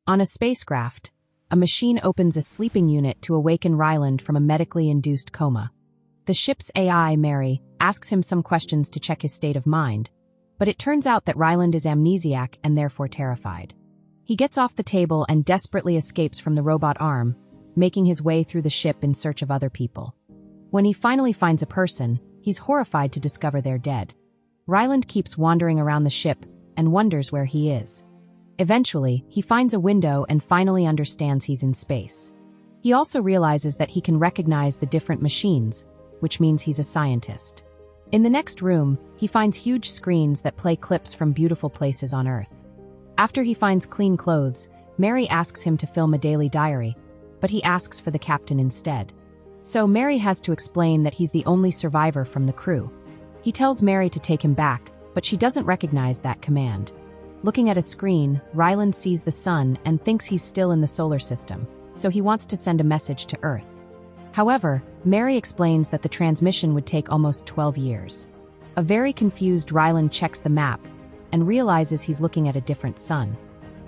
On a spacecraft, a machine opens a sleeping unit to awaken Ryland from a medically induced coma. The ship's AI, Mary, asks him some questions to check his state of mind, but it turns out that Ryland is amnesiac and therefore terrified. He gets off the table and desperately escapes from the robot arm, making his way through the ship in search of other people. When he finally finds a person, he's horrified to discover they're dead. Ryland keeps wandering around the ship and wonders where he is. Eventually, he finds a window and finally understands he's in space. He also realizes that he can recognize the different machines, which means he's a scientist. In the next room, he finds huge screens that play clips from beautiful places on Earth. After he finds clean clothes, Mary asks him to film a daily diary, but he asks for the captain instead. So Mary has to explain that he's the only survivor from the crew. He tells Mary to take him back, but she doesn't recognize that command. Looking at a screen, Ryland sees the sun and thinks he's still in the solar system, so he wants to send a message to Earth. However, Mary explains that the transmission would take almost 12 years. A very confused Ryland checks the map and realizes he's looking at a different sun.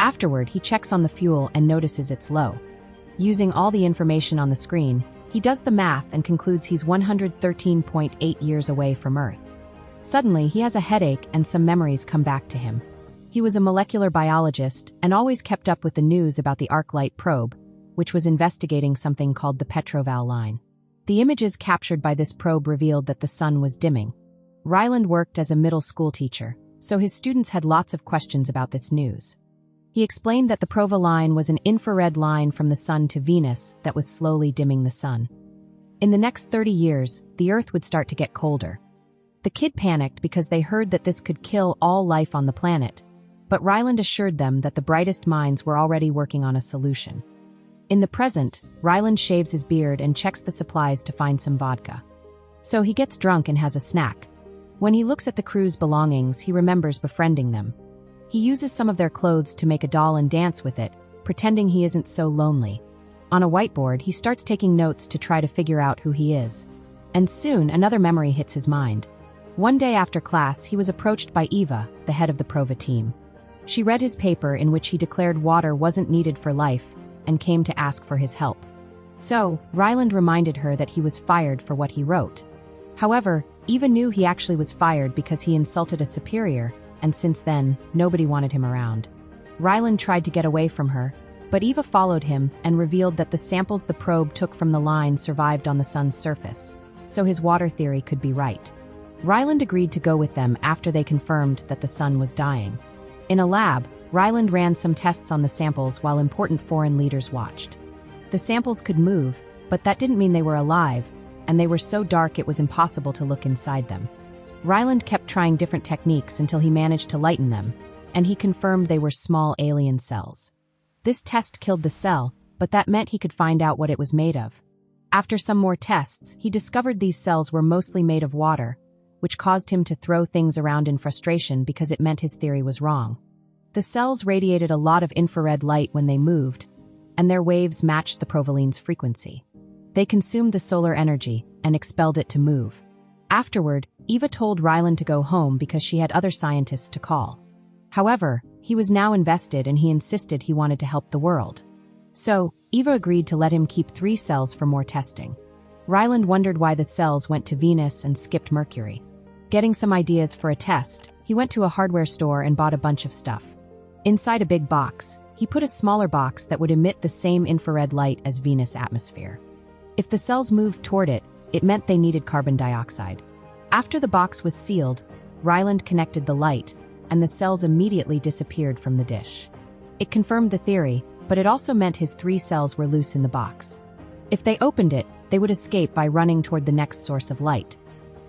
Afterward, he checks on the fuel and notices it's low. Using all the information on the screen, he does the math and concludes he's 113.8 years away from Earth. Suddenly, he has a headache and some memories come back to him. He was a molecular biologist and always kept up with the news about the ArcLight probe, which was investigating something called the Petroval line. The images captured by this probe revealed that the sun was dimming. Ryland worked as a middle school teacher, so his students had lots of questions about this news. He explained that the Prova line was an infrared line from the sun to Venus that was slowly dimming the sun. In the next 30 years, the Earth would start to get colder. The kid panicked because they heard that this could kill all life on the planet, but Ryland assured them that the brightest minds were already working on a solution. In the present, Ryland shaves his beard and checks the supplies to find some vodka. So he gets drunk and has a snack. When he looks at the crew's belongings, he remembers befriending them. He uses some of their clothes to make a doll and dance with it, pretending he isn't so lonely. On a whiteboard, he starts taking notes to try to figure out who he is. And soon, another memory hits his mind. One day after class, he was approached by Eva, the head of the Prova team. She read his paper in which he declared water wasn't needed for life and came to ask for his help. So, Ryland reminded her that he was fired for what he wrote. However, Eva knew he actually was fired because he insulted a superior, and since then, nobody wanted him around. Ryland tried to get away from her, but Eva followed him and revealed that the samples the probe took from the line survived on the sun's surface, so his water theory could be right. Ryland agreed to go with them after they confirmed that the sun was dying. In a lab, Ryland ran some tests on the samples while important foreign leaders watched. The samples could move, but that didn't mean they were alive, and they were so dark it was impossible to look inside them. Ryland kept trying different techniques until he managed to lighten them, and he confirmed they were small alien cells. This test killed the cell, but that meant he could find out what it was made of. After some more tests, he discovered these cells were mostly made of water, which caused him to throw things around in frustration because it meant his theory was wrong. The cells radiated a lot of infrared light when they moved, and their waves matched the Provaline's frequency. They consumed the solar energy and expelled it to move. Afterward, Eva told Ryland to go home because she had other scientists to call. However, he was now invested and he insisted he wanted to help the world. So, Eva agreed to let him keep 3 cells for more testing. Ryland wondered why the cells went to Venus and skipped Mercury. Getting some ideas for a test, he went to a hardware store and bought a bunch of stuff. Inside a big box, he put a smaller box that would emit the same infrared light as Venus' atmosphere. If the cells moved toward it, it meant they needed carbon dioxide. After the box was sealed, Ryland connected the light, and the cells immediately disappeared from the dish. It confirmed the theory, but it also meant his 3 cells were loose in the box. If they opened it, they would escape by running toward the next source of light.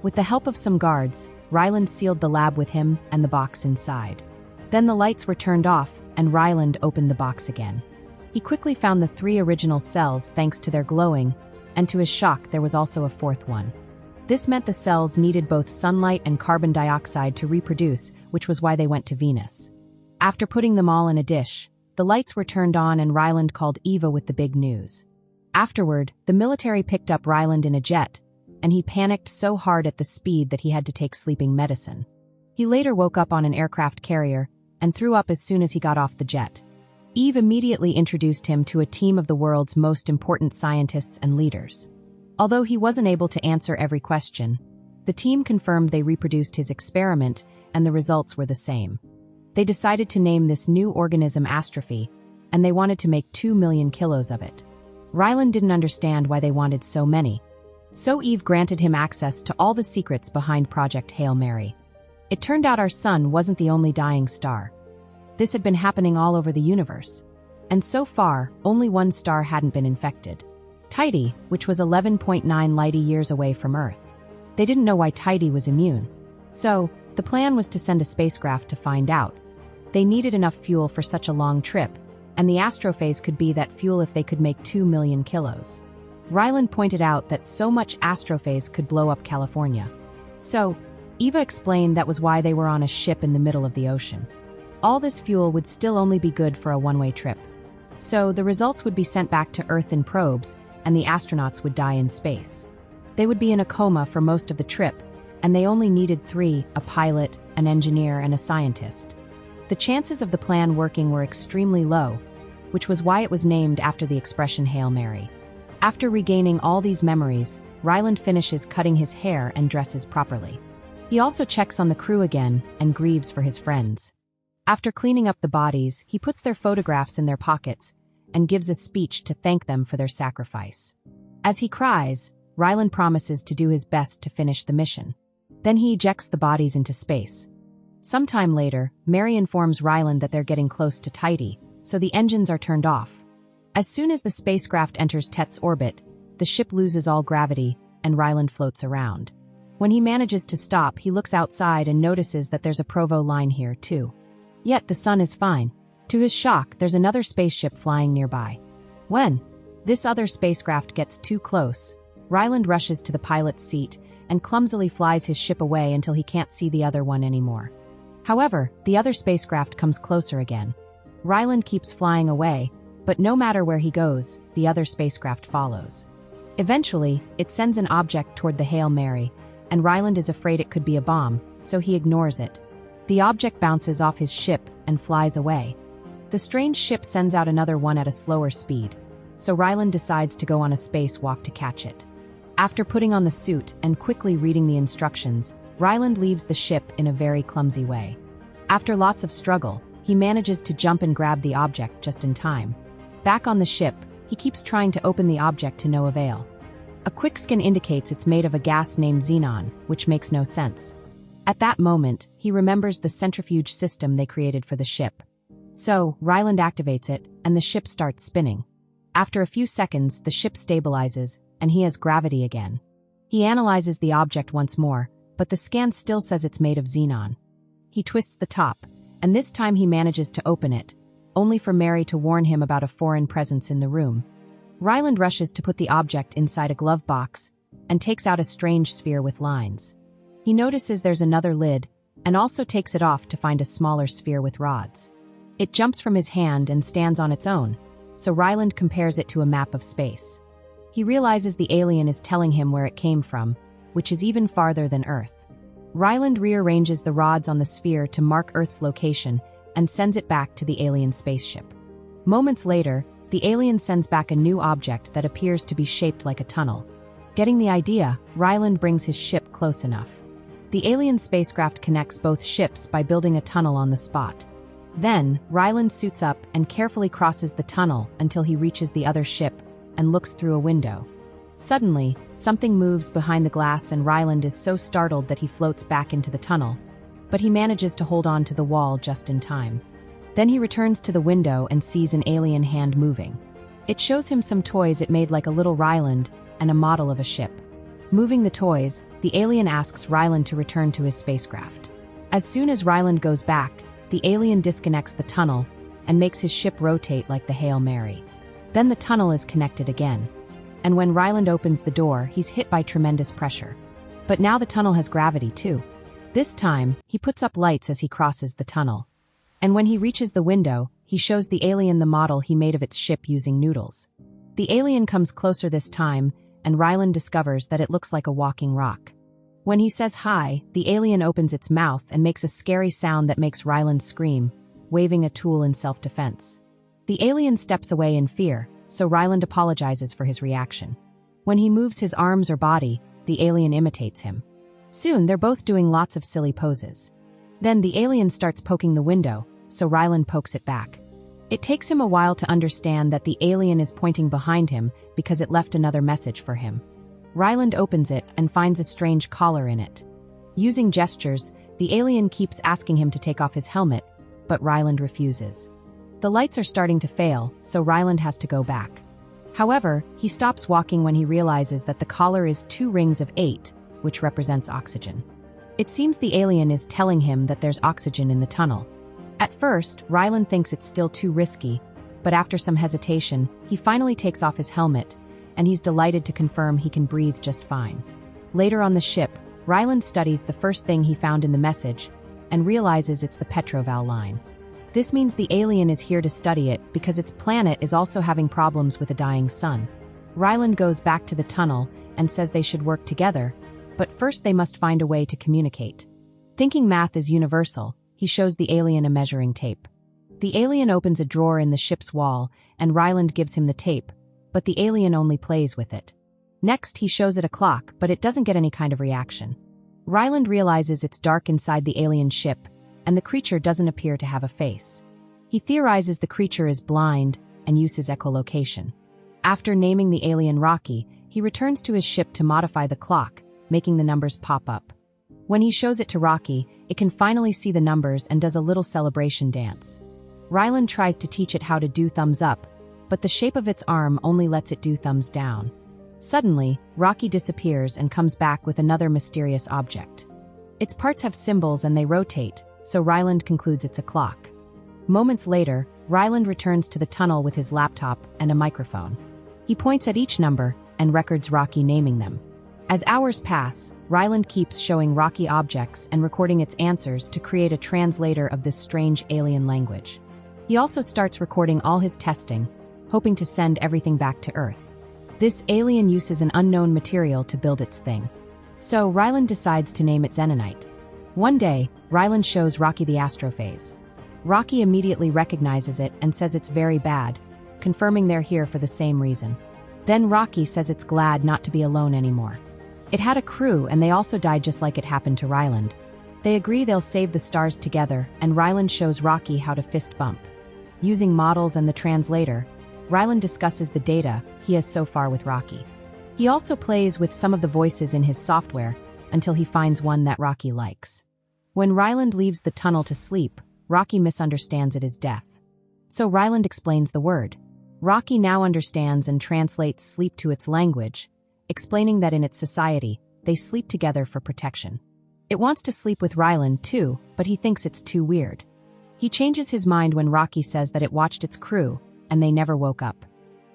With the help of some guards, Ryland sealed the lab with him and the box inside. Then the lights were turned off, and Ryland opened the box again. He quickly found the 3 original cells thanks to their glowing, and to his shock there was also a 4th one. This meant the cells needed both sunlight and carbon dioxide to reproduce, which was why they went to Venus. After putting them all in a dish, the lights were turned on and Ryland called Eva with the big news. Afterward, the military picked up Ryland in a jet, and he panicked so hard at the speed that he had to take sleeping medicine. He later woke up on an aircraft carrier and threw up as soon as he got off the jet. Eve immediately introduced him to a team of the world's most important scientists and leaders. Although he wasn't able to answer every question, the team confirmed they reproduced his experiment and the results were the same. They decided to name this new organism Astrophase, and they wanted to make 2 million kilos of it. Ryland didn't understand why they wanted so many. So Eve granted him access to all the secrets behind Project Hail Mary. It turned out our sun wasn't the only dying star. This had been happening all over the universe. And so far, only one star hadn't been infected. Tidy, which was 11.9 light-years away from Earth. They didn't know why Tidy was immune. So, the plan was to send a spacecraft to find out. They needed enough fuel for such a long trip, and the Astrophase could be that fuel if they could make 2 million kilos. Ryland pointed out that so much Astrophase could blow up California. So, Eva explained that was why they were on a ship in the middle of the ocean. All this fuel would still only be good for a one-way trip. So, the results would be sent back to Earth in probes, and the astronauts would die in space. They would be in a coma for most of the trip, and they only needed 3, a pilot, an engineer, and a scientist. The chances of the plan working were extremely low, which was why it was named after the expression Hail Mary. After regaining all these memories, Ryland finishes cutting his hair and dresses properly. He also checks on the crew again and grieves for his friends. After cleaning up the bodies, he puts their photographs in their pockets and gives a speech to thank them for their sacrifice. As he cries, Ryland promises to do his best to finish the mission. Then he ejects the bodies into space. Sometime later, Mary informs Ryland that they're getting close to Tidy, so the engines are turned off. As soon as the spacecraft enters Tet's orbit, the ship loses all gravity, and Ryland floats around. When he manages to stop, he looks outside and notices that there's a Provo line here, too. Yet the sun is fine. To his shock, there's another spaceship flying nearby. When this other spacecraft gets too close, Ryland rushes to the pilot's seat and clumsily flies his ship away until he can't see the other one anymore. However, the other spacecraft comes closer again. Ryland keeps flying away, but no matter where he goes, the other spacecraft follows. Eventually, it sends an object toward the Hail Mary, and Ryland is afraid it could be a bomb, so he ignores it. The object bounces off his ship and flies away. The strange ship sends out another one at a slower speed, so Ryland decides to go on a spacewalk to catch it. After putting on the suit and quickly reading the instructions, Ryland leaves the ship in a very clumsy way. After lots of struggle, he manages to jump and grab the object just in time. Back on the ship, he keeps trying to open the object to no avail. A quick scan indicates it's made of a gas named xenon, which makes no sense. At that moment, he remembers the centrifuge system they created for the ship. So, Ryland activates it, and the ship starts spinning. After a few seconds, the ship stabilizes, and he has gravity again. He analyzes the object once more, but the scan still says it's made of xenon. He twists the top, and this time he manages to open it, only for Mary to warn him about a foreign presence in the room. Ryland rushes to put the object inside a glove box, and takes out a strange sphere with lines. He notices there's another lid, and also takes it off to find a smaller sphere with rods. It jumps from his hand and stands on its own, so Ryland compares it to a map of space. He realizes the alien is telling him where it came from, which is even farther than Earth. Ryland rearranges the rods on the sphere to mark Earth's location and sends it back to the alien spaceship. Moments later, the alien sends back a new object that appears to be shaped like a tunnel. Getting the idea, Ryland brings his ship close enough. The alien spacecraft connects both ships by building a tunnel on the spot. Then, Ryland suits up and carefully crosses the tunnel until he reaches the other ship and looks through a window. Suddenly, something moves behind the glass and Ryland is so startled that he floats back into the tunnel, but he manages to hold on to the wall just in time. Then he returns to the window and sees an alien hand moving. It shows him some toys it made like a little Ryland and a model of a ship. Moving the toys, the alien asks Ryland to return to his spacecraft. As soon as Ryland goes back, the alien disconnects the tunnel and makes his ship rotate like the Hail Mary. Then the tunnel is connected again. And when Ryland opens the door, he's hit by tremendous pressure. But now the tunnel has gravity too. This time, he puts up lights as he crosses the tunnel. And when he reaches the window, he shows the alien the model he made of its ship using noodles. The alien comes closer this time, and Ryland discovers that it looks like a walking rock. When he says hi, the alien opens its mouth and makes a scary sound that makes Ryland scream, waving a tool in self-defense. The alien steps away in fear, so Ryland apologizes for his reaction. When he moves his arms or body, the alien imitates him. Soon, they're both doing lots of silly poses. Then the alien starts poking the window, so Ryland pokes it back. It takes him a while to understand that the alien is pointing behind him because it left another message for him. Ryland opens it and finds a strange collar in it. Using gestures, the alien keeps asking him to take off his helmet, but Ryland refuses. The lights are starting to fail, so Ryland has to go back. However, he stops walking when he realizes that the collar is 2 rings of 8, which represents oxygen. It seems the alien is telling him that there's oxygen in the tunnel. At first, Ryland thinks it's still too risky, but after some hesitation, he finally takes off his helmet, and he's delighted to confirm he can breathe just fine. Later on the ship, Ryland studies the first thing he found in the message, and realizes it's the Petroval line. This means the alien is here to study it because its planet is also having problems with a dying sun. Ryland goes back to the tunnel and says they should work together, but first they must find a way to communicate. Thinking math is universal, he shows the alien a measuring tape. The alien opens a drawer in the ship's wall, and Ryland gives him the tape, but the alien only plays with it. Next, he shows it a clock, but it doesn't get any kind of reaction. Ryland realizes it's dark inside the alien ship, and the creature doesn't appear to have a face. He theorizes the creature is blind and uses echolocation. After naming the alien Rocky, he returns to his ship to modify the clock, making the numbers pop up. When he shows it to Rocky, it can finally see the numbers and does a little celebration dance. Ryland tries to teach it how to do thumbs up, but the shape of its arm only lets it do thumbs down. Suddenly, Rocky disappears and comes back with another mysterious object. Its parts have symbols and they rotate, so Ryland concludes it's a clock. Moments later, Ryland returns to the tunnel with his laptop and a microphone. He points at each number and records Rocky naming them. As hours pass, Ryland keeps showing Rocky objects and recording its answers to create a translator of this strange alien language. He also starts recording all his testing, hoping to send everything back to Earth. This alien uses an unknown material to build its thing. So Ryland decides to name it Xenonite. One day, Ryland shows Rocky the Astrophase. Rocky immediately recognizes it and says it's very bad, confirming they're here for the same reason. Then Rocky says it's glad not to be alone anymore. It had a crew and they also died just like it happened to Ryland. They agree they'll save the stars together, and Ryland shows Rocky how to fist bump. Using models and the translator, Ryland discusses the data he has so far with Rocky. He also plays with some of the voices in his software until he finds one that Rocky likes. When Ryland leaves the tunnel to sleep, Rocky misunderstands it as death. So Ryland explains the word. Rocky now understands and translates sleep to its language, explaining that in its society, they sleep together for protection. It wants to sleep with Ryland too, but he thinks it's too weird. He changes his mind when Rocky says that it watched its crew, and they never woke up.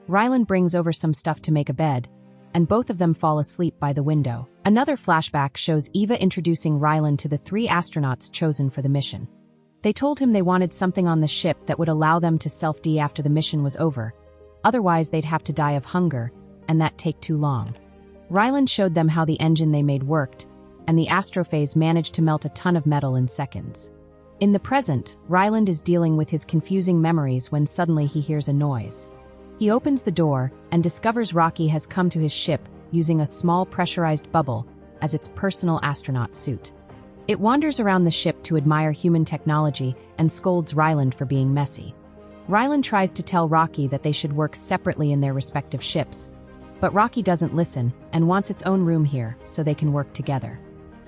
Ryland brings over some stuff to make a bed, and both of them fall asleep by the window. Another flashback shows Eva introducing Ryland to the 3 astronauts chosen for the mission. They told him they wanted something on the ship that would allow them to self-de after the mission was over, otherwise they'd have to die of hunger, and that'd take too long. Ryland showed them how the engine they made worked, and the Astrophase managed to melt a ton of metal in seconds. In the present, Ryland is dealing with his confusing memories when suddenly he hears a noise. He opens the door and discovers Rocky has come to his ship using a small pressurized bubble as its personal astronaut suit. It wanders around the ship to admire human technology and scolds Ryland for being messy. Ryland tries to tell Rocky that they should work separately in their respective ships, but Rocky doesn't listen and wants its own room here so they can work together.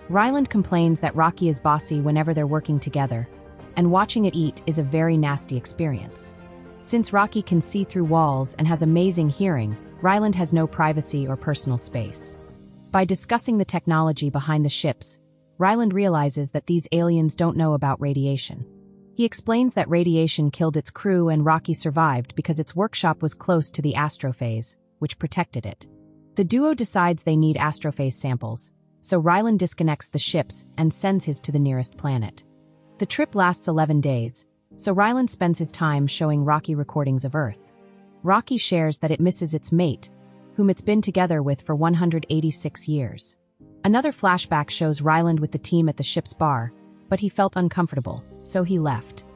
Ryland complains that Rocky is bossy whenever they're working together, and watching it eat is a very nasty experience. Since Rocky can see through walls and has amazing hearing, Ryland has no privacy or personal space. By discussing the technology behind the ships, Ryland realizes that these aliens don't know about radiation. He explains that radiation killed its crew and Rocky survived because its workshop was close to the Astrophase, which protected it. The duo decides they need Astrophase samples, so Ryland disconnects the ships and sends his to the nearest planet. The trip lasts 11 days, so Ryland spends his time showing Rocky recordings of Earth. Rocky shares that it misses its mate, whom it's been together with for 186 years. Another flashback shows Ryland with the team at the ship's bar, but he felt uncomfortable, so he left.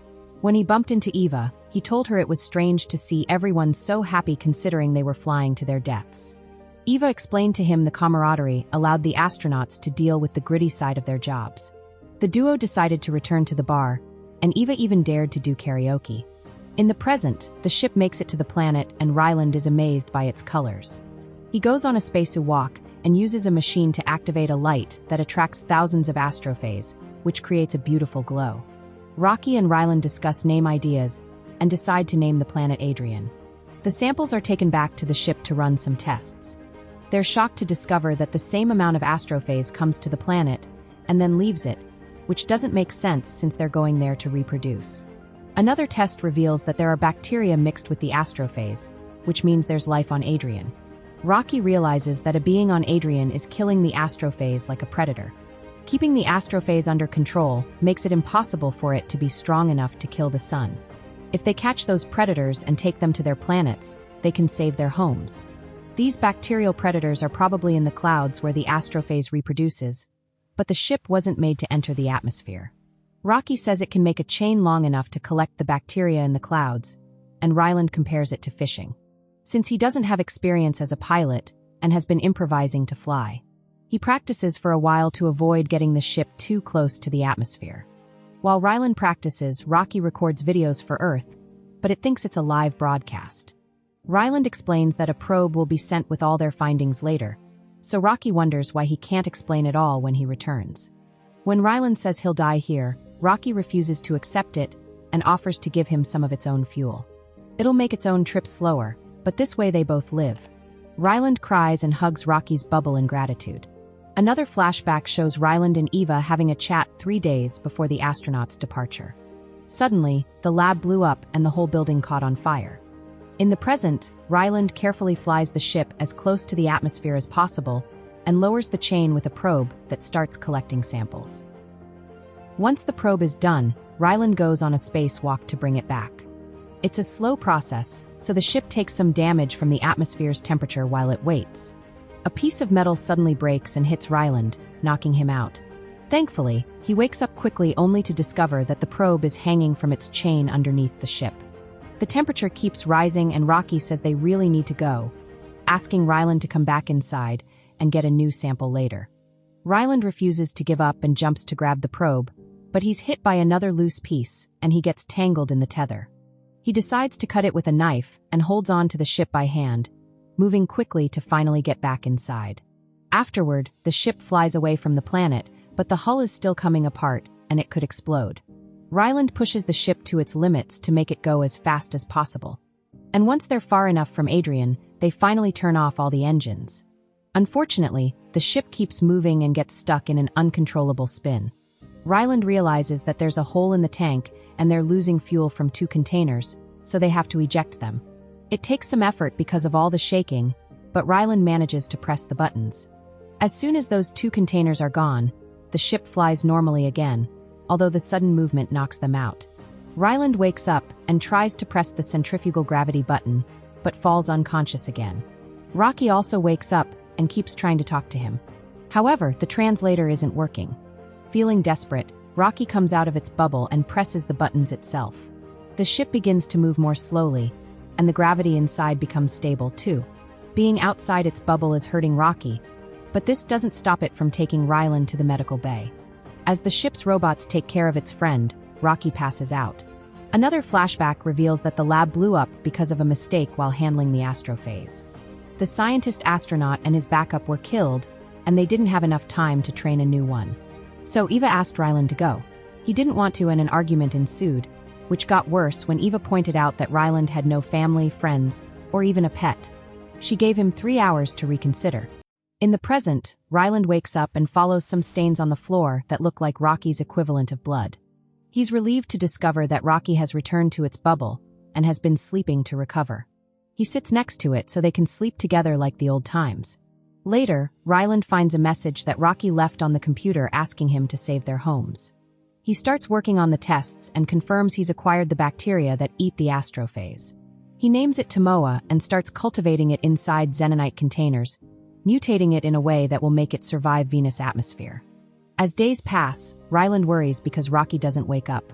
When he bumped into Eva, He told her it was strange to see everyone so happy considering they were flying to their deaths. Eva explained to him the camaraderie allowed the astronauts to deal with the gritty side of their jobs. The duo decided to return to the bar, and Eva even dared to do karaoke. In the present, the ship makes it to the planet and Ryland is amazed by its colors. He goes on a spacewalk and uses a machine to activate a light that attracts thousands of Astrophase, which creates a beautiful glow. Rocky and Ryland discuss name ideas and decide to name the planet Adrian. The samples are taken back to the ship to run some tests. They're shocked to discover that the same amount of Astrophase comes to the planet and then leaves it, which doesn't make sense since they're going there to reproduce. Another test reveals that there are bacteria mixed with the Astrophase, which means there's life on Adrian. Rocky realizes that a being on Adrian is killing the Astrophase like a predator. Keeping the Astrophase under control makes it impossible for it to be strong enough to kill the sun. If they catch those predators and take them to their planets, they can save their homes. These bacterial predators are probably in the clouds where the Astrophase reproduces, but the ship wasn't made to enter the atmosphere. Rocky says it can make a chain long enough to collect the bacteria in the clouds, and Ryland compares it to fishing. Since he doesn't have experience as a pilot and has been improvising to fly, he practices for a while to avoid getting the ship too close to the atmosphere. While Ryland practices, Rocky records videos for Earth, but it thinks it's a live broadcast. Ryland explains that a probe will be sent with all their findings later, so Rocky wonders why he can't explain it all when he returns. When Ryland says he'll die here, Rocky refuses to accept it and offers to give him some of its own fuel. It'll make its own trip slower, but this way they both live. Ryland cries and hugs Rocky's bubble in gratitude. Another flashback shows Ryland and Eva having a chat 3 days before the astronauts' departure. Suddenly, the lab blew up and the whole building caught on fire. In the present, Ryland carefully flies the ship as close to the atmosphere as possible and lowers the chain with a probe that starts collecting samples. Once the probe is done, Ryland goes on a spacewalk to bring it back. It's a slow process, so the ship takes some damage from the atmosphere's temperature while it waits. A piece of metal suddenly breaks and hits Ryland, knocking him out. Thankfully, he wakes up quickly only to discover that the probe is hanging from its chain underneath the ship. The temperature keeps rising and Rocky says they really need to go, asking Ryland to come back inside and get a new sample later. Ryland refuses to give up and jumps to grab the probe, but he's hit by another loose piece and he gets tangled in the tether. He decides to cut it with a knife and holds on to the ship by hand, moving quickly to finally get back inside. Afterward, the ship flies away from the planet, but the hull is still coming apart and it could explode. Ryland pushes the ship to its limits to make it go as fast as possible. And once they're far enough from Adrian, they finally turn off all the engines. Unfortunately, the ship keeps moving and gets stuck in an uncontrollable spin. Ryland realizes that there's a hole in the tank and they're losing fuel from 2 containers, so they have to eject them. It takes some effort because of all the shaking, but Ryland manages to press the buttons. As soon as those 2 containers are gone, the ship flies normally again, although the sudden movement knocks them out. Ryland wakes up and tries to press the centrifugal gravity button, but falls unconscious again. Rocky also wakes up and keeps trying to talk to him. However, the translator isn't working. Feeling desperate, Rocky comes out of its bubble and presses the buttons itself. The ship begins to move more slowly, and the gravity inside becomes stable too. Being outside its bubble is hurting Rocky, but this doesn't stop it from taking Ryland to the medical bay. As the ship's robots take care of its friend, Rocky passes out. Another flashback reveals that the lab blew up because of a mistake while handling the Astrophase. The scientist astronaut and his backup were killed, and they didn't have enough time to train a new one. So Eva asked Ryland to go. He didn't want to, and an argument ensued, which got worse when Eva pointed out that Ryland had no family, friends, or even a pet. She gave him 3 hours to reconsider. In the present, Ryland wakes up and follows some stains on the floor that look like Rocky's equivalent of blood. He's relieved to discover that Rocky has returned to its bubble and has been sleeping to recover. He sits next to it so they can sleep together like the old times. Later, Ryland finds a message that Rocky left on the computer asking him to save their homes. He starts working on the tests and confirms he's acquired the bacteria that eat the Astrophase. He names it Tomoa and starts cultivating it inside xenonite containers, mutating it in a way that will make it survive Venus' atmosphere. As days pass, Ryland worries because Rocky doesn't wake up.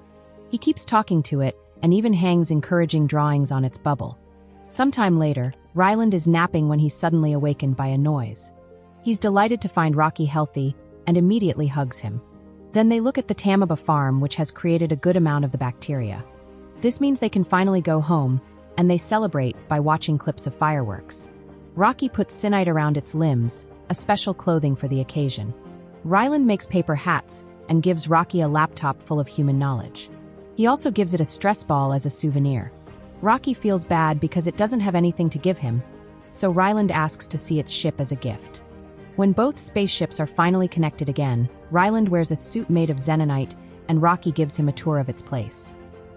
He keeps talking to it, and even hangs encouraging drawings on its bubble. Sometime later, Ryland is napping when he's suddenly awakened by a noise. He's delighted to find Rocky healthy and immediately hugs him. Then they look at the Tamaba farm, which has created a good amount of the bacteria. This means they can finally go home, and they celebrate by watching clips of fireworks. Rocky puts Synite around its limbs, a special clothing for the occasion. Ryland makes paper hats and gives Rocky a laptop full of human knowledge. He also gives it a stress ball as a souvenir. Rocky feels bad because it doesn't have anything to give him, so Ryland asks to see its ship as a gift. When both spaceships are finally connected again, Ryland wears a suit made of xenonite, and Rocky gives him a tour of its place.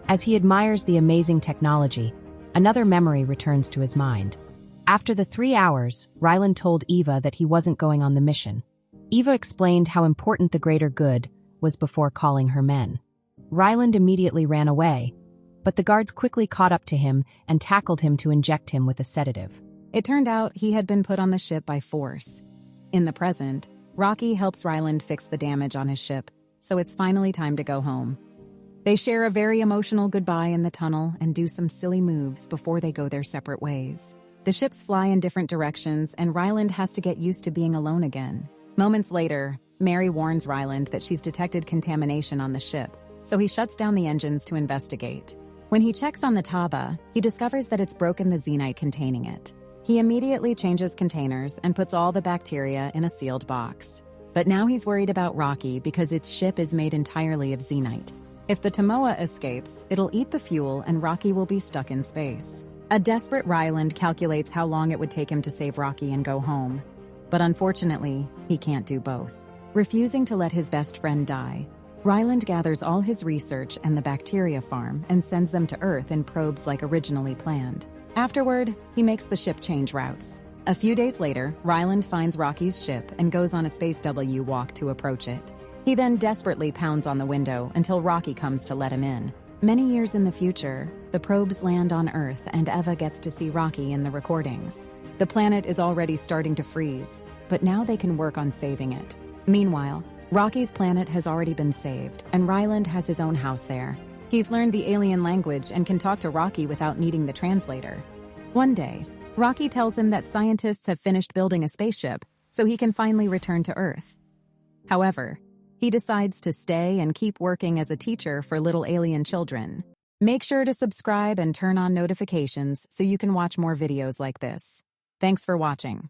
As he admires the amazing technology, another memory returns to his mind. After the 3 hours, Ryland told Eva that he wasn't going on the mission. Eva explained how important the greater good was before calling her men. Ryland immediately ran away, but the guards quickly caught up to him and tackled him to inject him with a sedative. It turned out he had been put on the ship by force. In the present, Rocky helps Ryland fix the damage on his ship, so it's finally time to go home. They share a very emotional goodbye in the tunnel and do some silly moves before they go their separate ways. The ships fly in different directions, and Ryland has to get used to being alone again. Moments later, Mary warns Ryland that she's detected contamination on the ship, so he shuts down the engines to investigate. When he checks on the Taba, he discovers that it's broken the xenite containing it. He immediately changes containers and puts all the bacteria in a sealed box. But now he's worried about Rocky because its ship is made entirely of xenite. If the Tomoa escapes, it'll eat the fuel and Rocky will be stuck in space. A desperate Ryland calculates how long it would take him to save Rocky and go home. But unfortunately, he can't do both. Refusing to let his best friend die, Ryland gathers all his research and the bacteria farm and sends them to Earth in probes like originally planned. Afterward, he makes the ship change routes. A few days later, Ryland finds Rocky's ship and goes on a Space W walk to approach it. He then desperately pounds on the window until Rocky comes to let him in. Many years in the future, the probes land on Earth and Eva gets to see Rocky in the recordings. The planet is already starting to freeze, but now they can work on saving it. Meanwhile, Rocky's planet has already been saved, and Ryland has his own house there. He's learned the alien language and can talk to Rocky without needing the translator. One day, Rocky tells him that scientists have finished building a spaceship, so he can finally return to Earth. However, he decides to stay and keep working as a teacher for little alien children. Make sure to subscribe and turn on notifications so you can watch more videos like this. Thanks for watching.